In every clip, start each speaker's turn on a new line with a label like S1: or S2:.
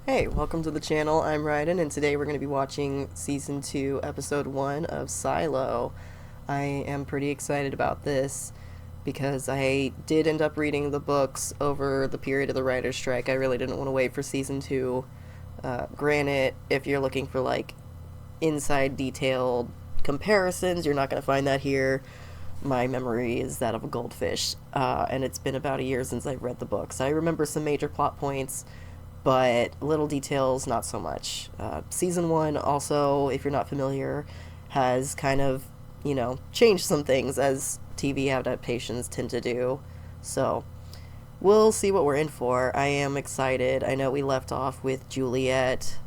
S1: Hey, welcome to the channel. I'm Ryden, and today we're going to be watching Season 2, Episode 1 of Silo. I am pretty excited about this because I did end up reading the books over the period of the writer's strike. I really didn't want to wait for Season 2. Granted, if you're looking for, like, inside detailed comparisons, you're not going to find that here. My memory is that of a goldfish, and it's been about a year since I've read the books. I remember some major plot points, but little details, not so much. Season 1 also, if you're not familiar, has kind of, changed some things as TV adaptations tend to do. So, we'll see what we're in for. I am excited. I know we left off with Juliette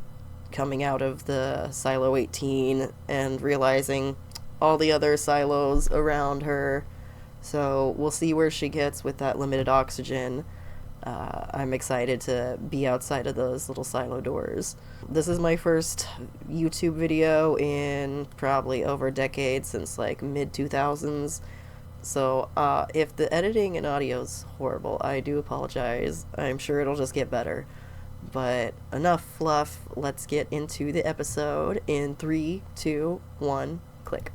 S1: coming out of the Silo 18 and realizing all the other silos around her. So, we'll see where she gets with that limited oxygen. I'm excited to be outside of those little silo doors. This is my first YouTube video in probably over a decade, since like mid-2000s. So if the editing and audio is horrible, I do apologize. I'm sure it'll just get better. But enough fluff, let's get into the episode in 3, 2, 1, click.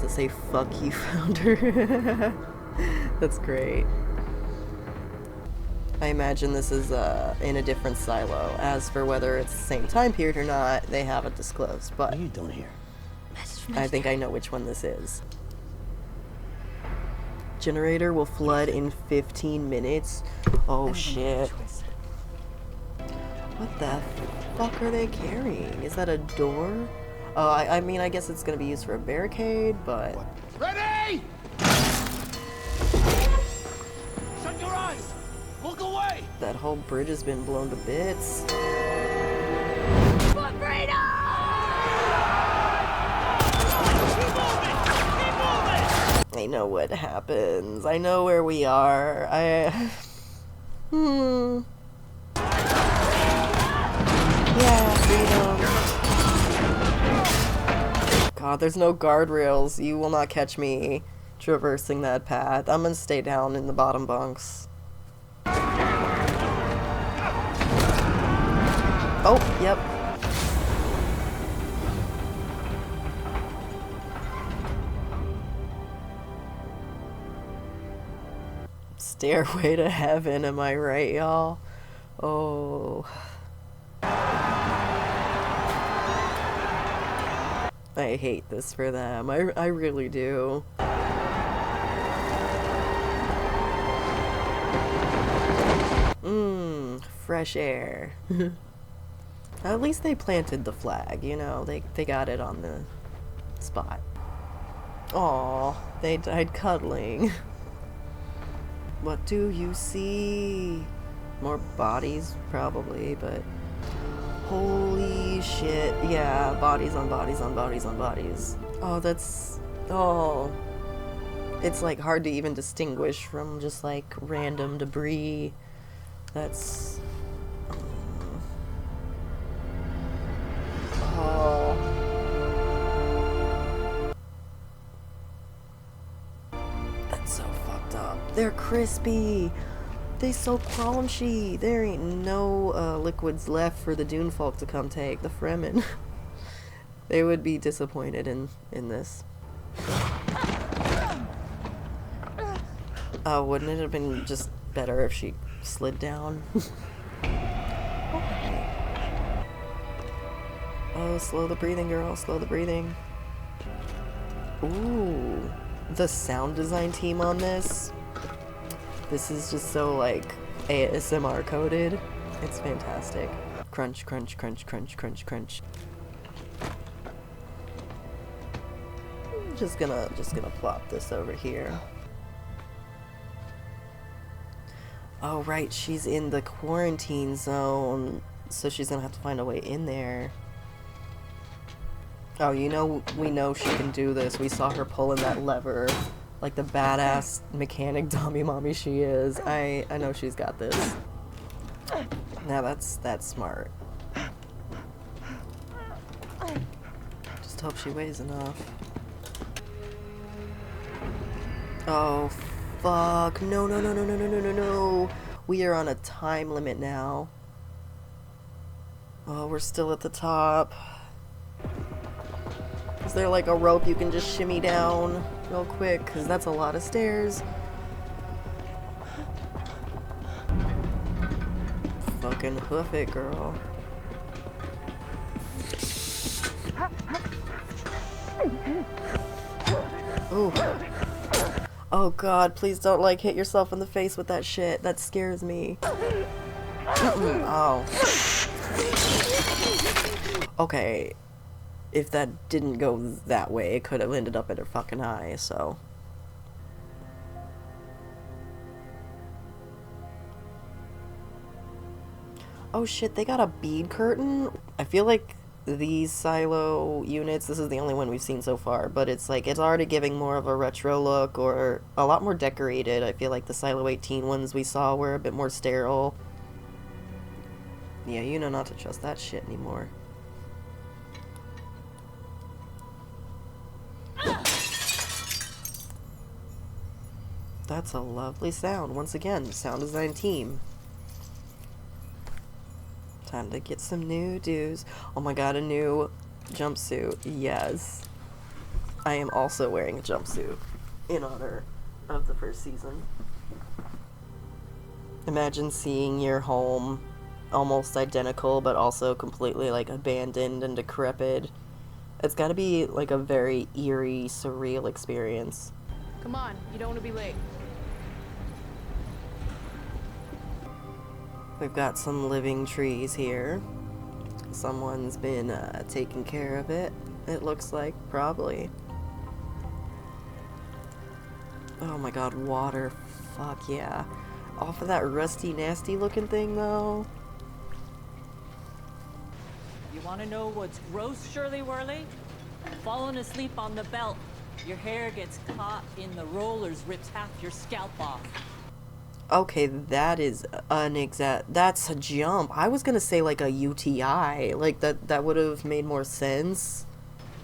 S1: To say fuck you, founder. That's great. I imagine this is in a different silo. As for whether it's the same time period or not, they haven't disclosed, but
S2: what are you doing here?
S1: I think I know which one this is. Generator will flood in 15 minutes. Oh shit. What the fuck are they carrying? Is that a door? Oh, I mean, I guess it's gonna be used for a barricade, but...
S2: Ready! Shut your eyes! Look away!
S1: That whole bridge has been blown to bits.
S3: For freedom!
S2: Keep moving! Keep moving!
S1: I know what happens. I know where we are. Yeah, freedom. God, there's no guardrails. You will not catch me traversing that path. I'm gonna stay down in the bottom bunks. Oh, yep. Stairway to heaven, am I right, y'all? Oh. I hate this for them. I really do. Fresh air. At least they planted the flag, they got it on the spot. Aw, they died cuddling. What do you see? More bodies, probably, but... Holy shit. Yeah, bodies on bodies on bodies on bodies. Oh, that's... Oh. It's, like, hard to even distinguish from just, like, random debris. That's... Oh. That's so fucked up. They're crispy. They so crunchy. There ain't no liquids left for the Dune folk to come take. The Fremen. They would be disappointed in this. Oh, wouldn't it have been just better if she slid down? Oh, slow the breathing, girl. Slow the breathing. Ooh. The sound design team on this. This is just so, like, ASMR coded. It's fantastic. Crunch, crunch, crunch, crunch, crunch, crunch. Just gonna plop this over here. Oh, right, she's in the quarantine zone, so she's gonna have to find a way in there. Oh, we know she can do this. We saw her pulling that lever. Like the badass mechanic dummy mommy she is. I know she's got this. Now that's smart. Just hope she weighs enough. Oh, fuck. No, no, no, no, no, no, no, no, no. We are on a time limit now. Oh, we're still at the top. Is there like a rope you can just shimmy down real quick? Because that's a lot of stairs. Fucking hoof it, girl. Ooh. Oh god, please don't like hit yourself in the face with that shit. That scares me. Oh. Okay. If that didn't go that way, it could have ended up in her fucking eye, so. Oh shit, they got a bead curtain? I feel like these silo units, this is the only one we've seen so far, but it's like, it's already giving more of a retro look, or a lot more decorated. I feel like the Silo 18 ones we saw were a bit more sterile. Yeah, you know not to trust that shit anymore. That's a lovely sound. Once again, sound design team. Time to get some new dues. Oh my god, a new jumpsuit. Yes. I am also wearing a jumpsuit in honor of the first season. Imagine seeing your home almost identical, but also completely like abandoned and decrepit. It's gotta be like a very eerie, surreal experience.
S3: Come on, you don't want to be late.
S1: We've got some living trees here. Someone's been taking care of it, it looks like, probably. Oh my god, water. Fuck yeah. Off of that rusty, nasty looking thing, though.
S4: You want to know what's gross, Shirley Worley? Falling asleep on the belt. Your hair gets caught in the rollers, rips half your scalp off.
S1: Okay, that is that's a jump. I was gonna say like a UTI. Like that would have made more sense.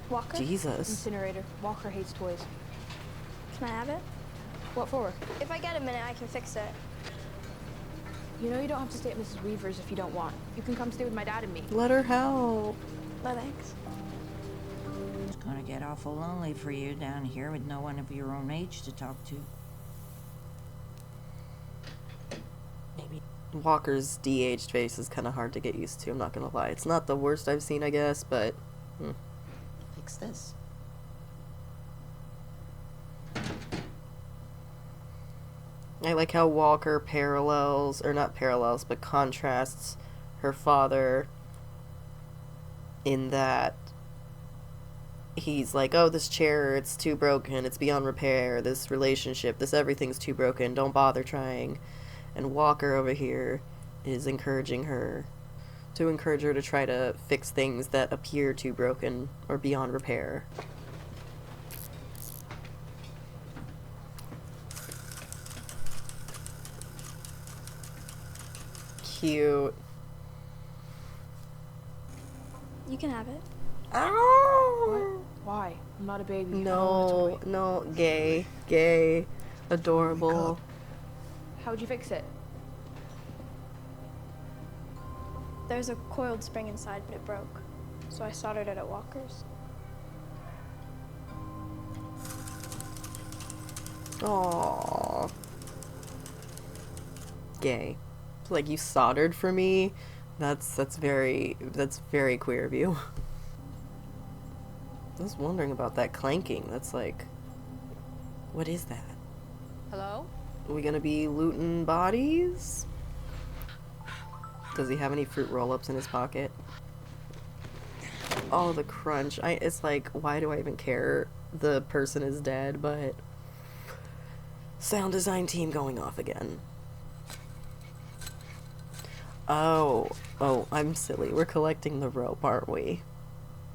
S3: Walker?
S1: Jesus.
S3: Incinerator. Walker hates toys.
S5: Can I have it?
S3: What for?
S5: If I get a minute, I can fix it.
S3: You know you don't have to stay at Mrs. Weaver's if you don't want. You can come stay with my dad and me.
S1: Let her help.
S5: No thanks.
S6: It's gonna get awful lonely for you down here with no one of your own age to talk to.
S1: Maybe Walker's de-aged face is kind of hard to get used to, I'm not gonna lie. It's not the worst I've seen, I guess, but
S6: Fix this.
S1: I like how Walker parallels, or not parallels, but contrasts her father in that he's like, oh, this chair, it's too broken, it's beyond repair, this relationship, this everything's too broken, don't bother trying. And Walker over here is encouraging her to try to fix things that appear too broken or beyond repair. Cute.
S5: You can have it.
S1: Oh!
S3: Why? I'm not a baby.
S1: No, no, gay, adorable.
S3: How'd you fix it?
S5: There's a coiled spring inside, but it broke. So I soldered it at Walker's.
S1: Aww. Gay. Like, you soldered for me? That's very queer of you. I was wondering about that clanking. That's like, what is that?
S3: Hello?
S1: Are we gonna be looting bodies? Does he have any fruit roll-ups in his pocket? Oh, the crunch. It's like, why do I even care? The person is dead, but... Sound design team going off again. Oh, I'm silly. We're collecting the rope, aren't we?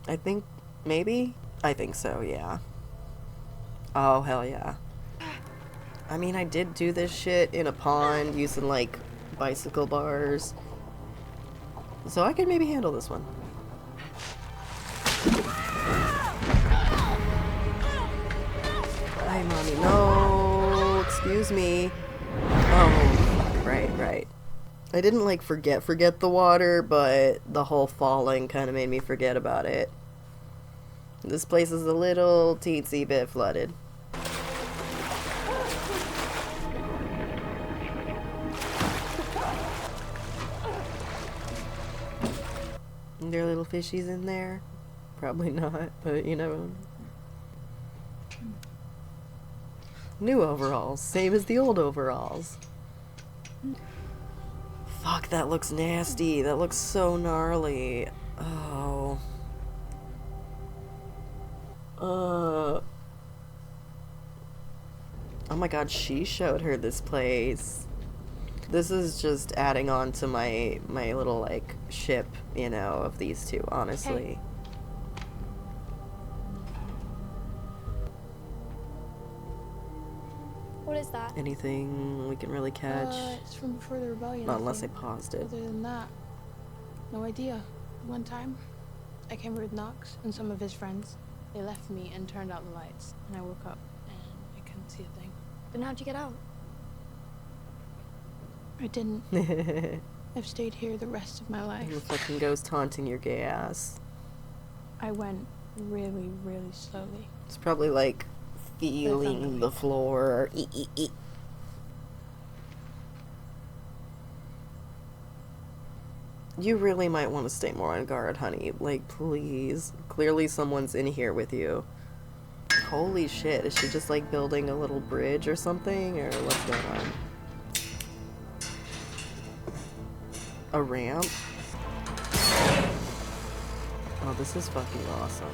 S1: I think, maybe? I think so, yeah. Oh, hell yeah. I mean, I did do this shit in a pond using, like, bicycle bars. So I could maybe handle this one. Hi, mommy. No, excuse me. Oh, fuck. Right. I didn't like forget the water, but the whole falling kind of made me forget about it. This place is a little teensy bit flooded. Are there little fishies in there? Probably not, but you know. New overalls, same as the old overalls. Fuck, that looks nasty. That looks so gnarly. Oh. Oh my god, she showed her this place. This is just adding on to my little, like, ship, you know, of these two, honestly.
S3: Hey.
S5: What is that?
S1: Anything we can really catch?
S3: It's from before the rebellion.
S1: Not unless I paused it.
S3: Other than that, no idea. One time, I came with Knox and some of his friends. They left me and turned out the lights, and I woke up and I couldn't see a thing.
S5: Then how'd you get out?
S3: I didn't. I've stayed here the rest of my
S1: The
S3: life.
S1: fucking ghost haunting your gay ass.
S3: I went really, really slowly.
S1: It's probably like feeling the floor. You really might want to stay more on guard, honey. Like, please. Clearly someone's in here with you. Holy shit, is she just like building a little bridge or something? Or what's going on? A ramp? Oh, this is fucking awesome.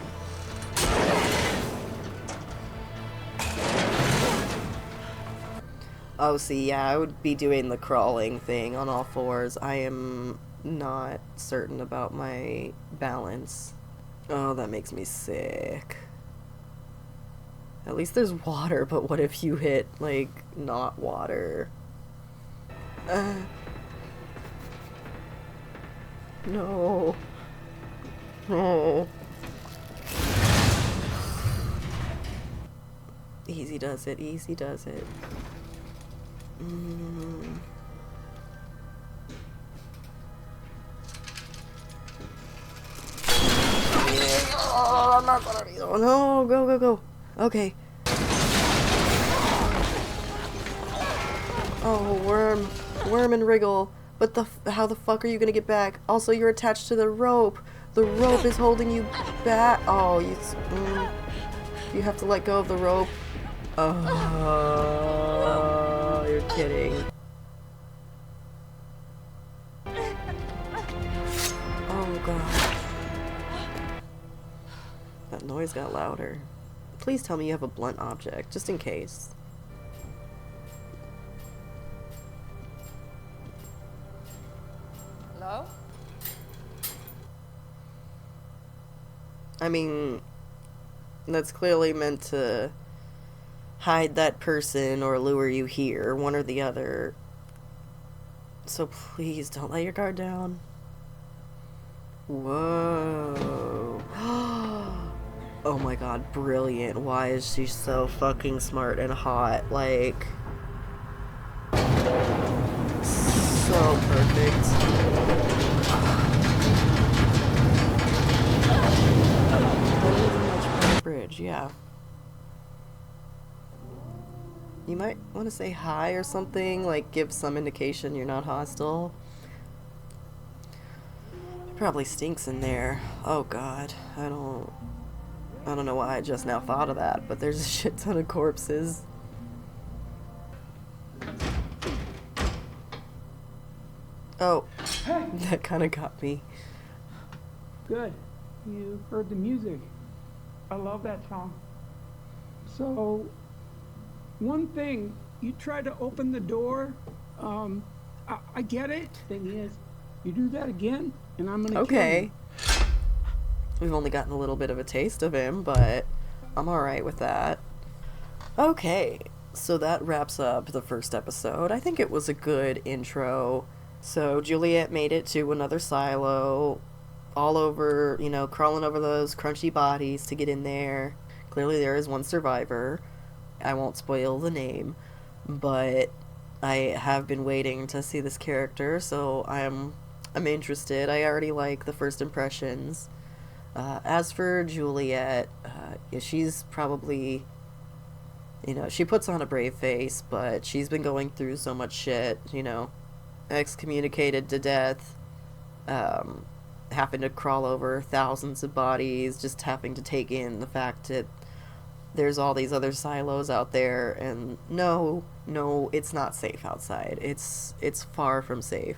S1: Oh, see, yeah, I would be doing the crawling thing on all fours. I am not certain about my balance. Oh, that makes me sick. At least there's water, but what if you hit, like, not water? No. No. Easy does it, easy does it. Oh, I'm not gonna be. Oh no, go, go, go. Okay. Oh, worm and wriggle. But how the fuck are you gonna get back? Also, you're attached to the rope. The rope is holding you back. Oh, you have to let go of the rope. Oh, you're kidding. Oh god. That noise got louder. Please tell me you have a blunt object, just in case.
S3: Hello?
S1: I mean, that's clearly meant to hide that person or lure you here, one or the other. So please don't let your guard down. Whoa. Oh my god, brilliant. Why is she so fucking smart and hot? Like, so perfect. Bridge, yeah. You might want to say hi or something, like give some indication you're not hostile. It probably stinks in there. Oh god, I don't know why I just now thought of that, but there's a shit ton of corpses. Oh,
S7: Hey,
S1: that kind of got me.
S7: good. You heard the music. I love that song. So, one thing, you tried to open the door. I get it. Thing is, you do that again, and I'm gonna
S1: Okay. We've only gotten a little bit of a taste of him, but I'm alright with that. Okay, so that wraps up the first episode. I think it was a good intro. So Juliette made it to another silo, all over, you know, crawling over those crunchy bodies to get in there. Clearly there is one survivor. I won't spoil the name, but I have been waiting to see this character, so I'm interested. I already like the first impressions. As for Juliette, yeah, she's probably, she puts on a brave face, but she's been going through so much shit, excommunicated to death, having to crawl over thousands of bodies, just having to take in the fact that there's all these other silos out there, and no, it's not safe outside. It's far from safe.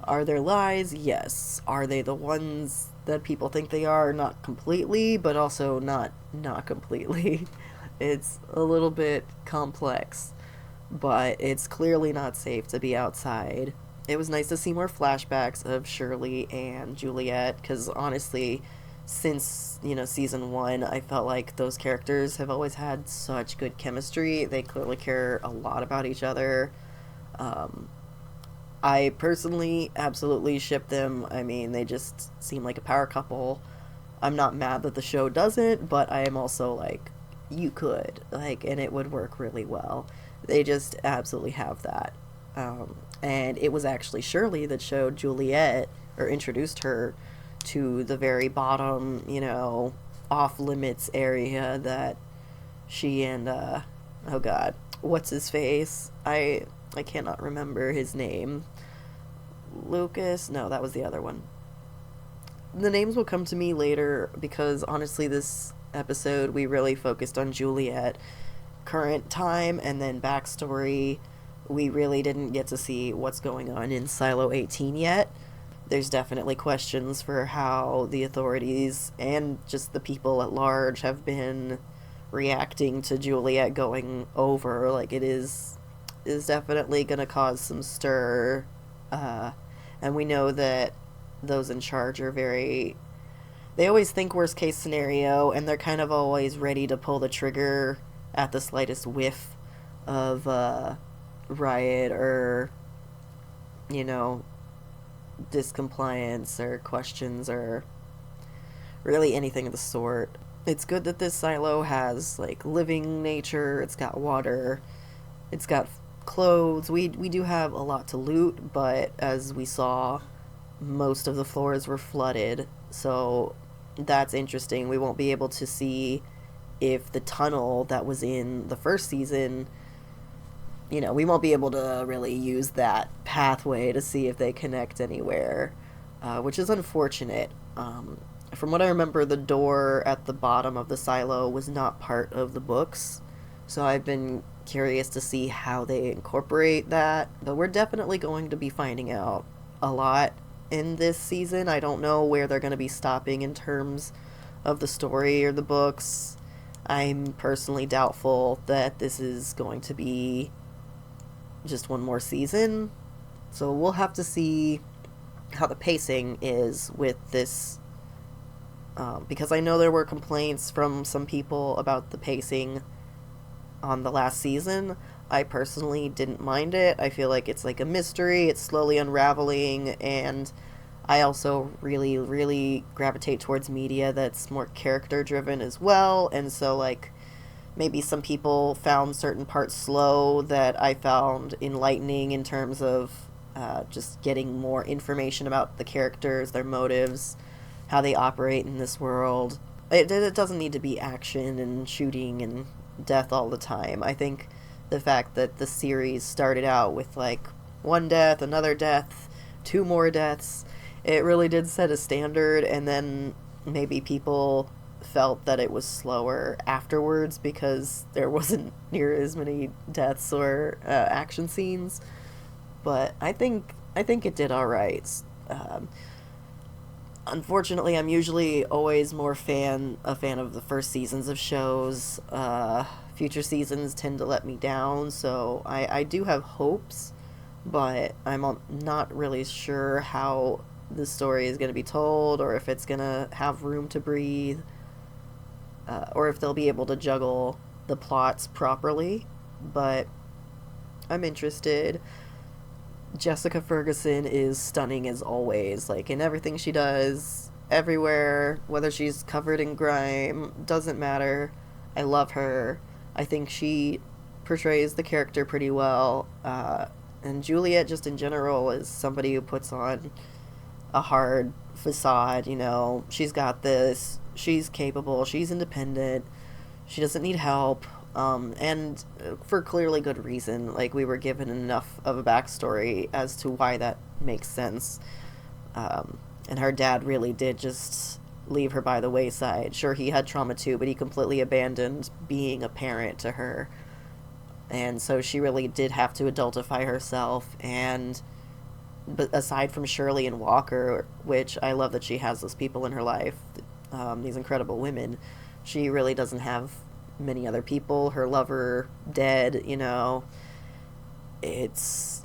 S1: Are there lies? Yes. Are they the ones that people think they are? Not completely, but also not completely. It's a little bit complex, but it's clearly not safe to be outside. It was nice to see more flashbacks of Shirley and Juliette, because honestly, since, season 1, I felt like those characters have always had such good chemistry. They clearly care a lot about each other. I personally absolutely ship them. I mean, they just seem like a power couple. I'm not mad that the show doesn't, but I am also like, you could, and it would work really well. They just absolutely have that. And it was actually Shirley that showed Juliette, or introduced her to the very bottom, off limits area that she and, oh god, what's his face? I cannot remember his name. Lucas? No, that was the other one. The names will come to me later, because honestly this episode we really focused on Juliette, current time, and then backstory. We really didn't get to see what's going on in Silo 18 yet. There's definitely questions for how the authorities and just the people at large have been reacting to Juliette going over. It is definitely going to cause some stir. And we know that those in charge are they always think worst case scenario, and they're kind of always ready to pull the trigger at the slightest whiff of riot or, discompliance or questions or really anything of the sort. It's good that this silo has living nature. It's got water. It's got clothes. We do have a lot to loot, but as we saw, most of the floors were flooded, so that's interesting. We won't be able to see if the tunnel that was in the first season, we won't be able to really use that pathway to see if they connect anywhere, which is unfortunate. From what I remember, the door at the bottom of the silo was not part of the books, so I've been curious to see how they incorporate that, but we're definitely going to be finding out a lot in this season. I don't know where they're going to be stopping in terms of the story or the books. I'm personally doubtful that this is going to be just one more season, so we'll have to see how the pacing is with this, because I know there were complaints from some people about the pacing on the last season. I personally didn't mind it. I feel like it's a mystery, it's slowly unraveling, and I also really, really gravitate towards media that's more character driven as well, and so maybe some people found certain parts slow that I found enlightening in terms of just getting more information about the characters, their motives, how they operate in this world. It doesn't need to be action and shooting and death all the time. I think the fact that the series started out with one death, another death, 2 more deaths, it really did set a standard, and then maybe people felt that it was slower afterwards because there wasn't near as many deaths or action scenes. But I think it did all right. Unfortunately, I'm usually always a fan of the first seasons of shows. Future seasons tend to let me down, so I do have hopes, but I'm not really sure how the story is going to be told, or if it's going to have room to breathe, or if they'll be able to juggle the plots properly. But I'm interested. Jessica Ferguson is stunning as always, in everything she does, everywhere, whether she's covered in grime, doesn't matter. I love her. I think she portrays the character pretty well. And Juliette, just in general, is somebody who puts on a hard facade. You know, she's got this, she's capable, she's independent, she doesn't need help, and for clearly good reason. Like, we were given enough of a backstory as to why that makes sense. And her dad really did just leave her by the wayside. Sure, he had trauma too, but he completely abandoned being a parent to her. And so she really did have to adultify herself. And but aside from Shirley and Walker, which I love that she has those people in her life, these incredible women, she really doesn't have many other people. Her lover dead, you know. It's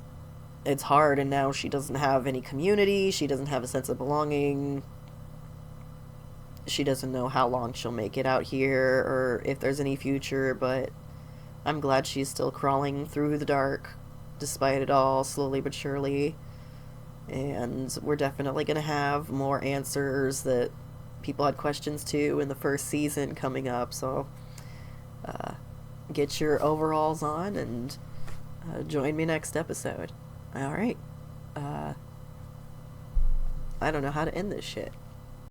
S1: hard, and now she doesn't have any community. She doesn't have a sense of belonging. She doesn't know how long she'll make it out here or if there's any future, but I'm glad she's still crawling through the dark despite it all, slowly but surely. And we're definitely going to have more answers that people had questions to in the first season coming up, so get your overalls on and join me next episode. Alright. I don't know how to end this shit.